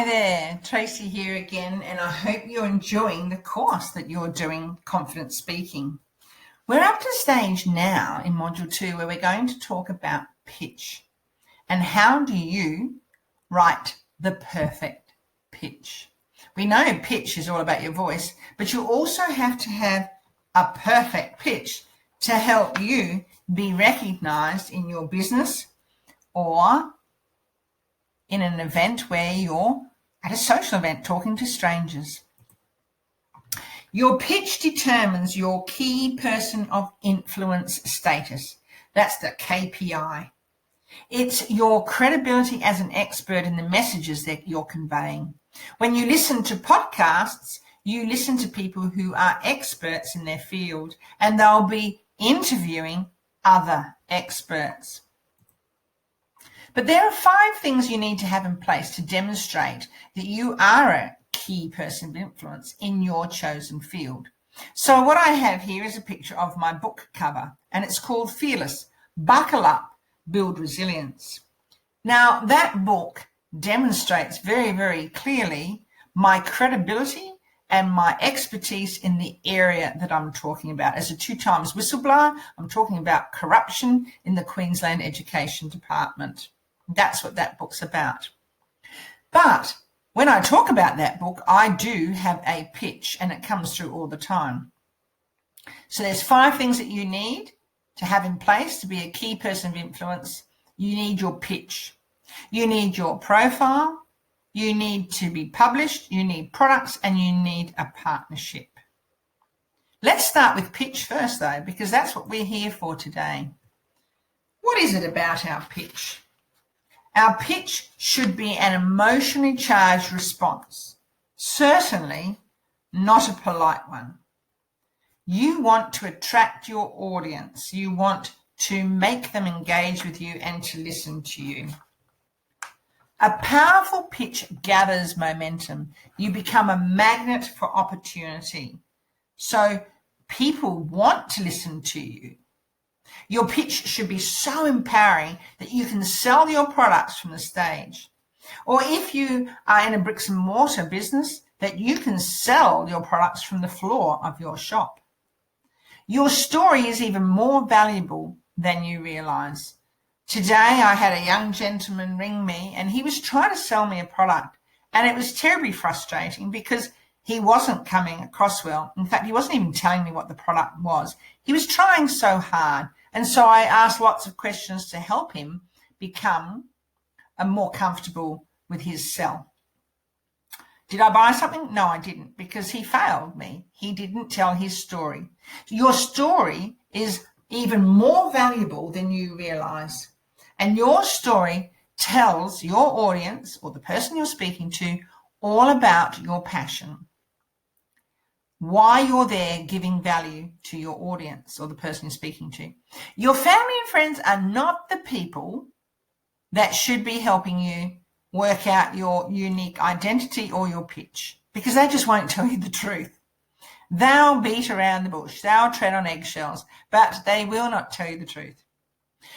Hi there, Tracy here again, and I hope you're enjoying the course that you're doing, Confident Speaking. We're up to the stage now in Module 2 where we're going to talk about pitch and how do you write the perfect pitch. We know pitch is all about your voice, but you also have to have a perfect pitch to help you be recognized in your business or in an event where you're at a social event talking to strangers. Your pitch determines your key person of influence status. That's the KPI. It's your credibility as an expert in the messages that you're conveying. When you listen to podcasts, you listen to people who are experts in their field, and they'll be interviewing other experts. But there are 5 things you need to have in place to demonstrate that you are a key person of influence in your chosen field. So what I have here is a picture of my book cover, and it's called Fearless, Buckle Up, Build Resilience. Now, that book demonstrates very, very clearly my credibility and my expertise in the area that I'm talking about. As a 2 times whistleblower, I'm talking about corruption in the Queensland Education Department. That's what that book's about. But when I talk about that book, I do have a pitch, and it comes through all the time. So there's 5 things that you need to have in place to be a key person of influence. You need your pitch. You need your profile. You need to be published. You need products, and you need a partnership. Let's start with pitch first, though, because that's what we're here for today. What is it about our pitch? Our pitch should be an emotionally charged response, certainly not a polite one. You want to attract your audience. You want to make them engage with you and to listen to you. A powerful pitch gathers momentum. You become a magnet for opportunity. So people want to listen to you. Your pitch should be so empowering that you can sell your products from the stage. Or if you are in a bricks and mortar business, that you can sell your products from the floor of your shop. Your story is even more valuable than you realize. Today, I had a young gentleman ring me, and he was trying to sell me a product, and it was terribly frustrating because he wasn't coming across well. In fact, he wasn't even telling me what the product was. He was trying so hard. And so I asked lots of questions to help him become more comfortable with his sell. Did I buy something? No, I didn't, because he failed me. He didn't tell his story. Your story is even more valuable than you realize. And your story tells your audience or the person you're speaking to all about your passion. Why you're there giving value to your audience or the person you're speaking to. Your family and friends are not the people that should be helping you work out your unique identity or your pitch, because they just won't tell you the truth. They'll beat around the bush, they'll tread on eggshells, but they will not tell you the truth.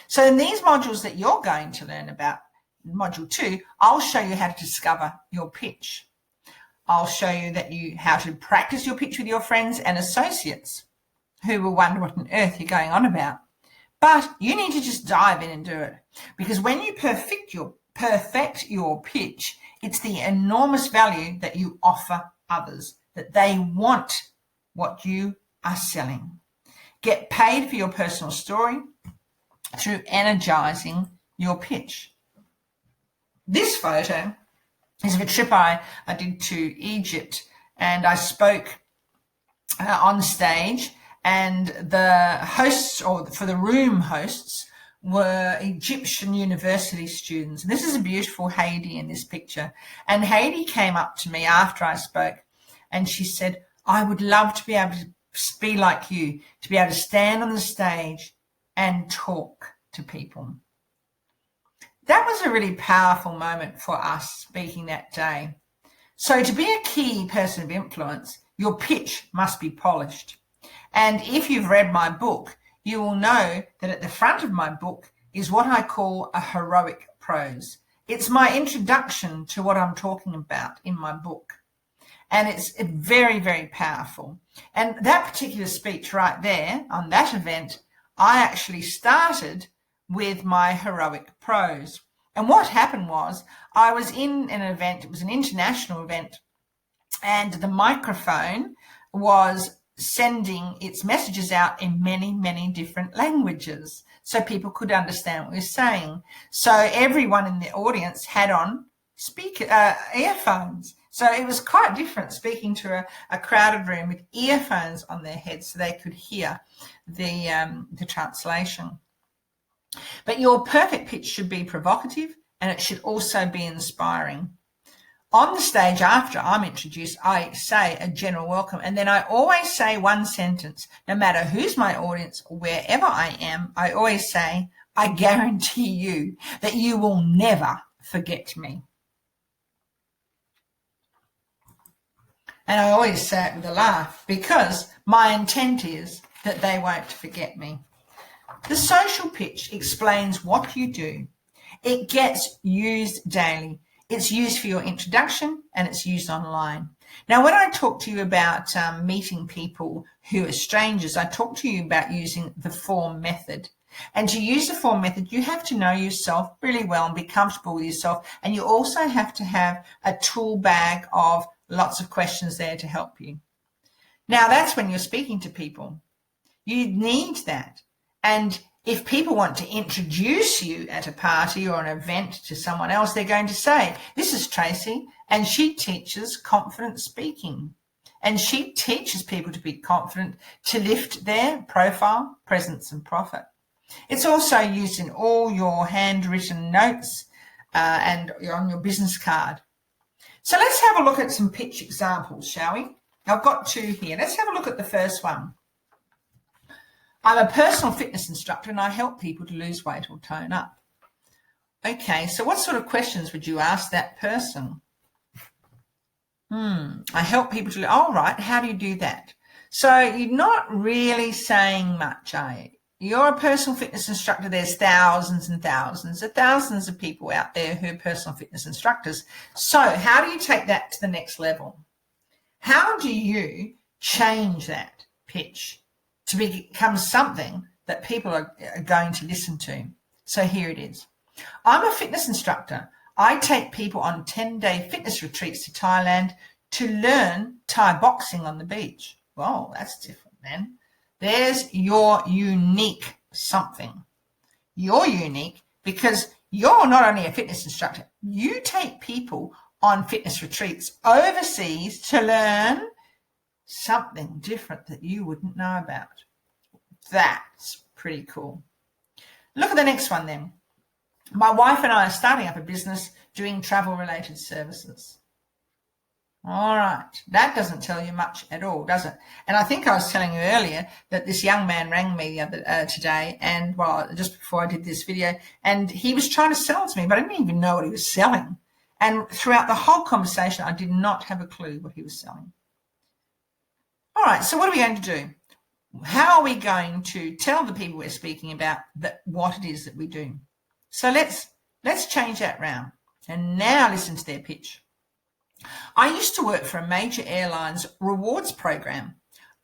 So in these modules that you're going to learn about, Module 2, I'll show you how to discover your pitch. I'll show you how to practice your pitch with your friends and associates who will wonder what on earth you're going on about. But you need to just dive in and do it, because when you perfect your pitch, it's the enormous value that you offer others, that they want what you are selling. Get paid for your personal story through energizing your pitch. This photo is of a trip I did to Egypt, and I spoke on stage, and the hosts, or for the room hosts, were Egyptian university students. And this is a beautiful Heidi in this picture. And Heidi came up to me after I spoke, and she said, I would love to be able to be like you, to be able to stand on the stage and talk to people. That was a really powerful moment for us speaking that day. So to be a key person of influence, your pitch must be polished. And if you've read my book, you will know that at the front of my book is what I call a heroic prose. It's my introduction to what I'm talking about in my book. And it's very, very powerful. And that particular speech right there on that event, I actually started with my heroic prose. And what happened was I was in an event, it was an international event, and the microphone was sending its messages out in many, many different languages so people could understand what we were saying. So everyone in the audience had on earphones. So it was quite different speaking to a crowded room with earphones on their heads so they could hear the translation. But your perfect pitch should be provocative, and it should also be inspiring. On the stage, after I'm introduced, I say a general welcome, and then I always say one sentence. No matter who's my audience or wherever I am, I always say, I guarantee you that you will never forget me. And I always say it with a laugh because my intent is that they won't forget me. The social pitch explains what you do. It gets used daily. It's used for your introduction and it's used online. Now, when I talk to you about meeting people who are strangers, I talk to you about using the form method. And to use the form method, you have to know yourself really well and be comfortable with yourself. And you also have to have a tool bag of lots of questions there to help you. Now, that's when you're speaking to people. You need that. And if people want to introduce you at a party or an event to someone else, they're going to say, this is Tracy, and she teaches confident speaking. And she teaches people to be confident, to lift their profile, presence, and profit. It's also used in all your handwritten notes and on your business card. So let's have a look at some pitch examples, shall we? I've got two here. Let's have a look at the first one. I'm a personal fitness instructor and I help people to lose weight or tone up. Okay, so what sort of questions would you ask that person? I help people to, all right, how do you do that? So you're not really saying much, are you? You're a personal fitness instructor. There's thousands and thousands of people out there who are personal fitness instructors. So how do you take that to the next level? How do you change that pitch to become something that people are going to listen to? So here it is. I'm a fitness instructor. I take people on 10-day fitness retreats to Thailand to learn Thai boxing on the beach. Well, that's different then. There's your unique something. You're unique because you're not only a fitness instructor, you take people on fitness retreats overseas to learn something different that you wouldn't know about. That's pretty cool. Look at the next one then. My wife and I are starting up a business doing travel-related services. All right, that doesn't tell you much at all, does it? And I think I was telling you earlier that this young man rang me today, and just before I did this video, and he was trying to sell to me, but I didn't even know what he was selling. And throughout the whole conversation, I did not have a clue what he was selling. All right, so what are we going to do? How are we going to tell the people we're speaking about what it is that we do? So let's change that round. And now listen to their pitch. I used to work for a major airline's rewards program.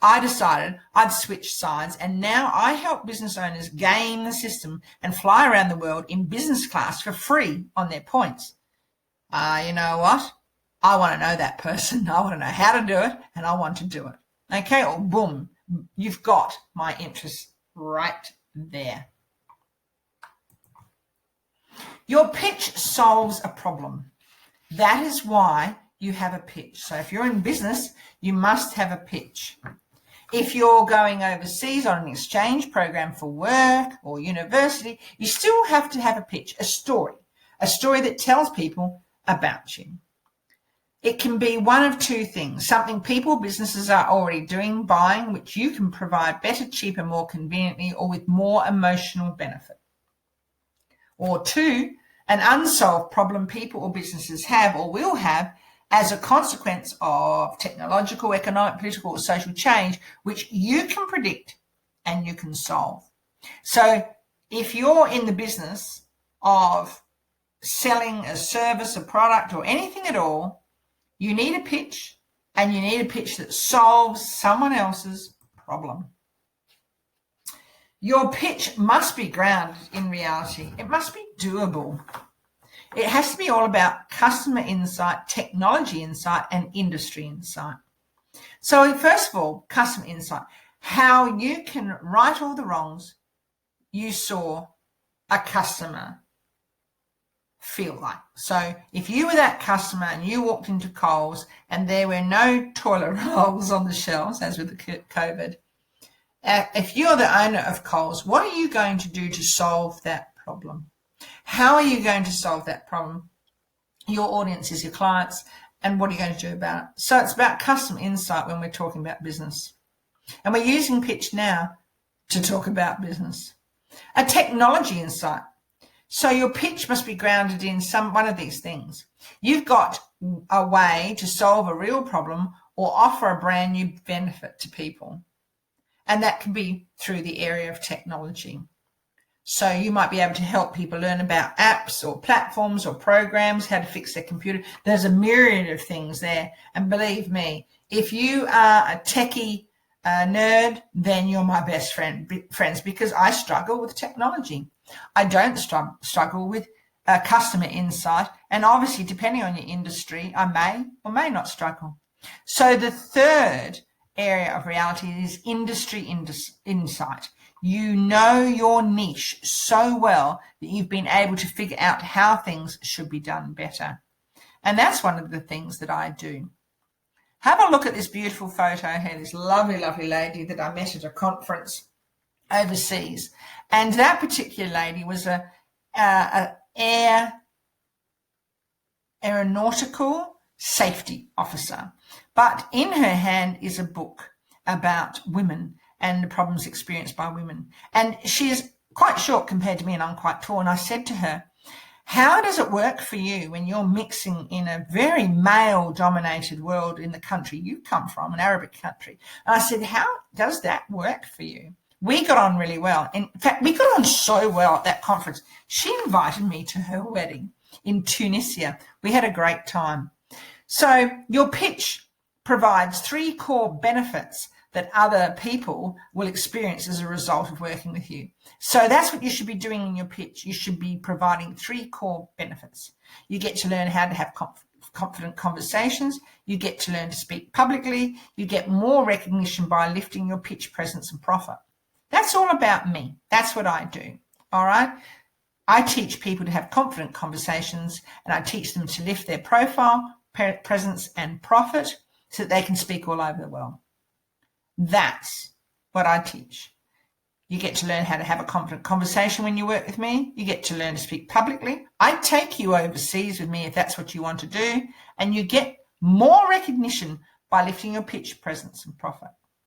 I decided I'd switch sides, and now I help business owners game the system and fly around the world in business class for free on their points. You know what? I want to know that person. I want to know how to do it, and I want to do it. Okay, or boom, you've got my interest right there. Your pitch solves a problem. That is why you have a pitch. So if you're in business, you must have a pitch. If you're going overseas on an exchange program for work or university, you still have to have a pitch, a story that tells people about you. It can be one of two things, something people, businesses are already doing, buying, which you can provide better, cheaper, more conveniently, or with more emotional benefit. Or two, an unsolved problem people or businesses have or will have as a consequence of technological, economic, political, or social change, which you can predict and you can solve. So if you're in the business of selling a service, a product, or anything at all, you need a pitch, and you need a pitch that solves someone else's problem. Your pitch must be grounded in reality. It must be doable. It has to be all about customer insight, technology insight, and industry insight. So first of all, customer insight, how you can right all the wrongs you saw a customer feel like. So if you were that customer and you walked into Coles and there were no toilet rolls on the shelves, as with the COVID, if you're the owner of Coles, what are you going to do to solve that problem? How are you going to solve that problem? Your audience is your clients, and what are you going to do about it? So it's about customer insight when we're talking about business. And we're using pitch now to talk about business. A technology insight. So your pitch must be grounded in one of these things. You've got a way to solve a real problem or offer a brand new benefit to people. And that can be through the area of technology. So you might be able to help people learn about apps or platforms or programs, how to fix their computer. There's a myriad of things there. And believe me, if you are a techie nerd, then you're my best friends, because I struggle with technology. I don't struggle with customer insight. And obviously, depending on your industry, I may or may not struggle. So the third area of reality is industry insight. You know your niche so well that you've been able to figure out how things should be done better. And that's one of the things that I do. Have a look at this beautiful photo here, this lovely, lovely lady that I met at a conference overseas. And that particular lady was a aeronautical safety officer. But in her hand is a book about women and the problems experienced by women. And she is quite short compared to me, and I'm quite tall. And I said to her, how does it work for you when you're mixing in a very male-dominated world in the country you come from, an Arabic country? And I said, how does that work for you? We got on really well. In fact, we got on so well at that conference. She invited me to her wedding in Tunisia. We had a great time. So your pitch provides 3 core benefits that other people will experience as a result of working with you. So that's what you should be doing in your pitch. You should be providing 3 core benefits. You get to learn how to have confident conversations. You get to learn to speak publicly. You get more recognition by lifting your pitch presence and profit. That's all about me. That's what I do. All right. I teach people to have confident conversations, and I teach them to lift their profile, presence, and profit so that they can speak all over the world. That's what I teach. You get to learn how to have a confident conversation when you work with me. You get to learn to speak publicly. I take you overseas with me if that's what you want to do, and you get more recognition by lifting your pitch, presence, and profit.